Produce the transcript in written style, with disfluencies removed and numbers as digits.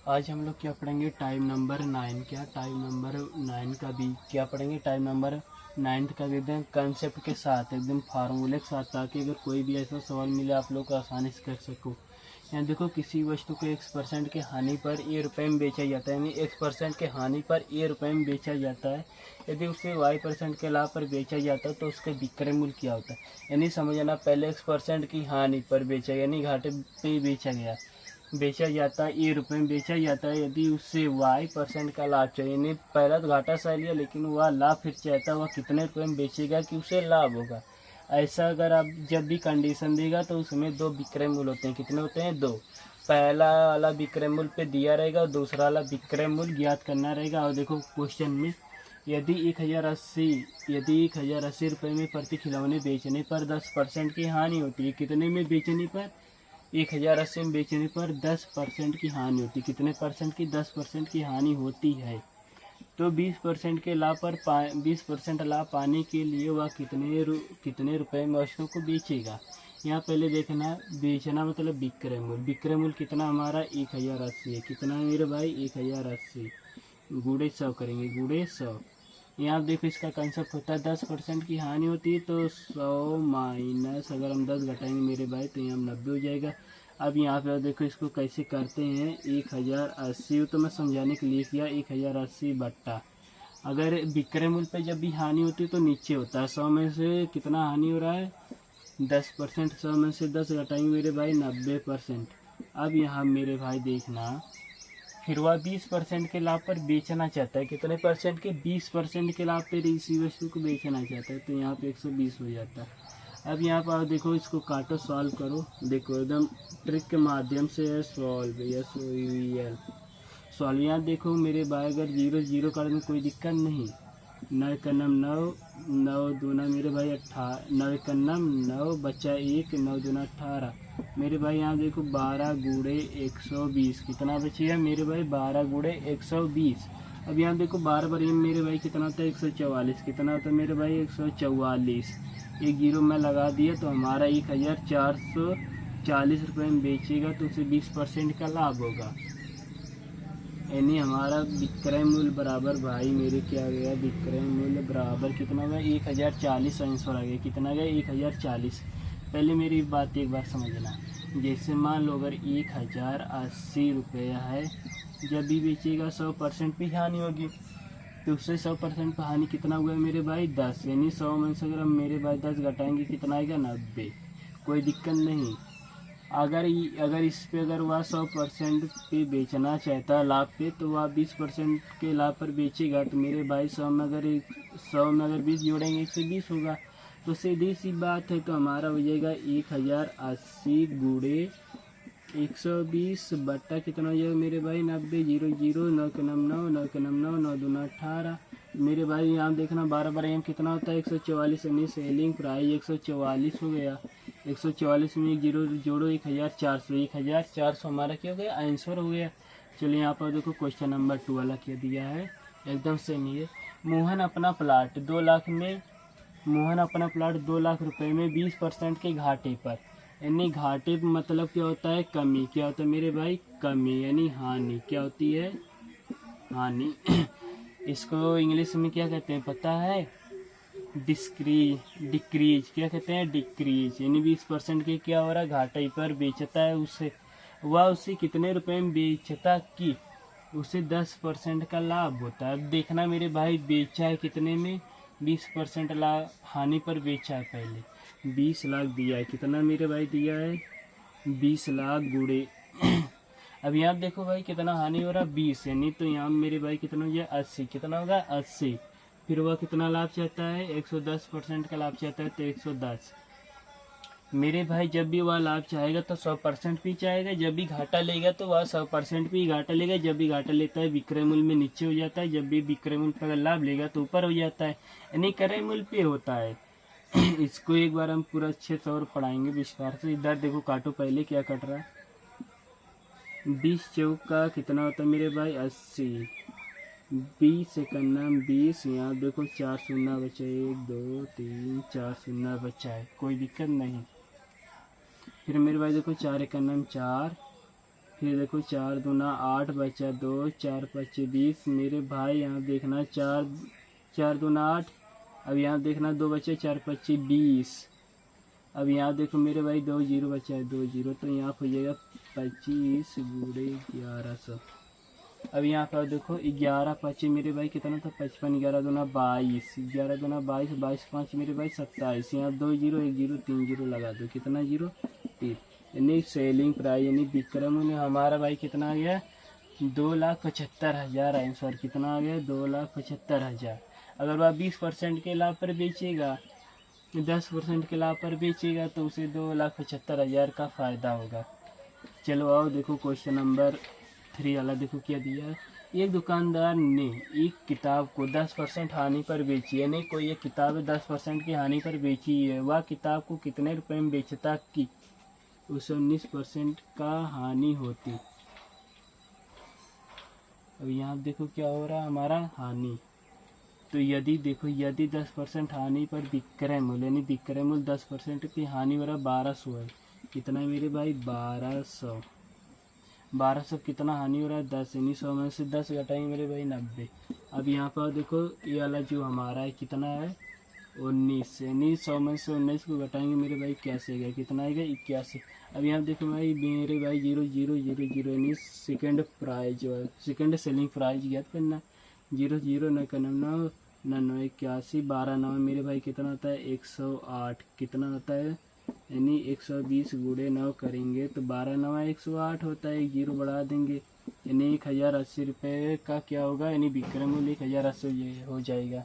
आज हम लोग क्या पढ़ेंगे, टाइम नंबर 9। क्या टाइम नंबर 9 का भी क्या पढ़ेंगे, टाइम नंबर 9 का भी एकदम कंसेप्ट के साथ, एकदम फार्मूले के साथ, ताकि अगर कोई भी ऐसा सवाल मिले आप लोग को आसानी से कर सको। यहाँ देखो, किसी वस्तु को X% के हानि पर ₹A में बेचा जाता है, यानी X% के हानि पर ₹A में बेचा जाता है। यदि उसे Y% के लाभ पर बेचा जाता है तो उसका विक्रय मूल्य क्या होता है। यानी समझना, पहले X% की हानि पर बेचा, यानी घाटे पे बेचा जाता है, ₹A में बेचा जाता है। यदि उससे Y% का लाभ चाहिए, यानी पहला तो घाटा सह लिया, लेकिन वह लाभ फिर चाहता है, वह कितने रुपये में बेचेगा कि उसे लाभ होगा। ऐसा अगर आप जब भी कंडीशन देगा तो उसमें दो विक्रय मूल्य होते हैं। कितने होते हैं? दो। पहला वाला विक्रय मूल्य पे दिया रहेगा और दूसरा वाला विक्रय मूल्य ज्ञात करना रहेगा। और देखो क्वेश्चन में, यदि 1080 रुपये में प्रति खिलौने बेचने पर 10% की हानि होती है। कितने में बेचने पर? 1080 में बेचने पर 10% की हानि होती है। कितने परसेंट की? 10% की हानि होती है। तो 20% के लाभ पर 20% लाभ पाने के लिए वह कितने रुपए में वस्तु को बेचेगा। यहाँ पहले देखना, बेचना मतलब विक्रय मूल्य। विक्रय मूल्य कितना हमारा? 1080 है। कितना है मेरे भाई? 1080 गुणे 100 करेंगे, गुणे 100। यहाँ देखो, इसका कंसेप्ट होता है 10% की हानि होती है तो 100 माइनस, अगर हम 10 घटाएंगे मेरे भाई तो यहाँ 90 हो जाएगा। अब यहाँ पे देखो इसको कैसे करते हैं। 1080 तो मैं समझाने के लिए किया, 1080 बट्टा, अगर विक्रय मूल्य पे जब भी हानि होती है तो नीचे होता है। 100 में से कितना हानि हो रहा है? 10%। 100 में से 10 घटाएंगे मेरे भाई, 90%। अब यहाँ मेरे भाई देखना, फिर वह 20% के लाभ पर बेचना चाहता है। कितने परसेंट के? 20% के लाभ पर इसी वस्तु को बेचना चाहता है, तो यहाँ पे 120 हो जाता है। अब यहाँ पर देखो, इसको काटो, सॉल्व करो। देखो एकदम ट्रिक के माध्यम से है सॉल्व, SOLVE सॉल्व। यहाँ देखो मेरे भाई, अगर 0 0 कर में कोई दिक्कत नहीं। 9 का नम 9, 9 दूना मेरे भाई 18, 9 का नम 9 बचा 1, 9 दूना 18 मेरे भाई। यहाँ देखो 12 गुणे 120 कितना बचेगा मेरे भाई? 12 गुणे 120। अब यहाँ देखो 12 बार मेरे भाई कितना होता है? 144। कितना होता है मेरे भाई? 144। एक जीरो मैं लगा दिया तो हमारा 1440 रुपये में बेचेगा, तो उसे 20% का लाभ होगा। यानी हमारा विक्रय मूल्य बराबर भाई मेरे क्या गया? विक्रय मूल्य बराबर कितना गया? 1040 आंसर आ गया। कितना गया? 1040। पहले मेरी बात एक बार समझना, जैसे मान लो अगर 1080 रुपया है, जब भी बेचेगा 100% पे हानि होगी, तो उससे 100% पे हानि कितना हुआ मेरे भाई? 10। यानी 100 में से अगर हम मेरे भाई 10 घटाएंगे कितना आएगा? 90। कोई दिक्कत नहीं। अगर इस पे अगर वह 100% पे बेचना चाहता है लाभ पे, तो वह 20% के लाभ पर बेचेगा। तो मेरे भाई 100 में अगर 20 जोड़ेंगे 120 होगा। तो सीधी सी बात है, तो हमारा हो जाएगा 1080 गुणे 120 बट्टा कितना हो जाएगा मेरे भाई? 90। 0 0, 9 के नम 9, 9 के नम 9, 9 दूना 18 मेरे भाई। यहाँ देखना 12 बार एम कितना होता है? 144। यानी सेलिंग प्राइस 144 हो गया। 144 में एक जीरो जोड़ो, 1400। 1400 हमारा क्या हो गया? आंसर हो गया। चलिए यहाँ पर देखो, क्वेश्चन नंबर 2 वाला क्या दिया है, एकदम सेम ही है। मोहन अपना प्लाट 2 लाख रुपए में 20% के घाटे पर, यानी घाटे मतलब क्या होता है? कमी। क्या होता है मेरे भाई? कमी, यानी हानि। क्या होती है? हानि। इसको इंग्लिश में क्या कहते हैं पता है? डिक्रीज। क्या कहते हैं? डिक्रीज। यानी 20% के क्या हो रहा है? घाटे पर बेचता है उसे। वह उसे कितने रुपए में बेचता कि उसे 10% का लाभ होता है। अब देखना मेरे भाई, बेचा है कितने में? 20% लाभ हानि पर बेचा है। पहले 20 लाख दिया है। कितना मेरे भाई दिया है? 20 लाख गुणे अब यहाँ देखो भाई कितना हानि हो रहा है? 20। यानी तो यहाँ मेरे भाई कितना हो गया? 80। कितना होगा? 80। फिर वह कितना लाभ चाहता है? 110% का लाभ चाहता है, तो 110 मेरे भाई। जब भी वह लाभ चाहेगा तो 100% भी चाहेगा, जब भी घाटा लेगा तो वह 100% भी घाटा लेगा। जब भी घाटा लेता है विक्रय मूल्य में नीचे हो जाता है, जब भी विक्रय मूल्य पर लाभ लेगा तो ऊपर हो जाता है, यानी क्रय मूल्य पे होता है। इसको एक बार हम पूरा अच्छे से और पढ़ाएंगे विस्तार से। इधर देखो, काटो पहले क्या कट रहा है। 20 चौका कितना होता है मेरे भाई? 80। 20 सेकंड 20। यहाँ देखो 4 शून्य बचा है, 1 2 3 4 शून्य बचा है, कोई दिक्कत नहीं। फिर मेरे भाई देखो 4 एकन्नम 4, फिर देखो 4 दूना 8 बचा 2, 4 पच्चे 20। मेरे भाई यहाँ देखना 4 दूना 8। अब यहाँ देखना 2 बचे 4 पच्चे 20। अब यहाँ देखो मेरे भाई 2 जीरो बचा है 2 जीरो, तो यहाँ हो जाएगा 25 गुणे 1100। अब यहाँ पर देखो 11 पच्चे मेरे भाई कितना था 55, 11 दूना 22, 11 दूना 22, 22 5 मेरे भाई 27। यहाँ 2 जीरो 1 जीरो 3 जीरो लगा दो, कितना जीरो 3। यानी सेलिंग प्राइस यानी विक्रय मूल्य हमारा भाई कितना आ गया 2,75,000 आंसर कितना आ गया 2,75,000। अगर वह 20% के लाभ पर बेचेगा 10% के लाभ पर बेचेगा तो उसे 2,75,000 का फ़ायदा होगा। चलो आओ देखो क्वेश्चन नंबर 3 वाला देखो क्या दिया है। एक दुकानदार ने एक किताब को 10% हानि पर बेची, यानी कोई एक किताब 10% की हानि पर बेची है। वह किताब को कितने रुपए में बेचता कि उसे 19% का हानि होती। अब यहाँ देखो क्या हो रहा है हमारा हानि। तो यदि देखो यदि 10% हानि पर विक्रय मूल्य यानी विक्रय मूल्य 10% की हानि हो रहा 1200 है। कितना है मेरे भाई 1200। 1200 कितना हानि हो रहा है 10, यानी 100 में से 10 घटाएंगे मेरे भाई 90। अब यहाँ पर देखो ये वाला जो हमारा है कितना है 19, यानी 100 में से 19 को घटाएंगे मेरे भाई 81 आएगा, कितना आएगा 81। अब यहाँ देखो भाई मेरे भाई 0,0,0,0 यानी सेकेंड प्राइज जो है सेकेंड सेलिंग प्राइज याद करना 0,0 न करना 9 9 81 12 9 मेरे भाई कितना होता है 108। कितना होता है यानी 120 गुणे 9 करेंगे तो 12 9 108 होता है, 1 जीरो बढ़ा देंगे यानी 1,080 रुपये का क्या होगा यानी विक्रय मूल्य 1,080 हो जाएगा।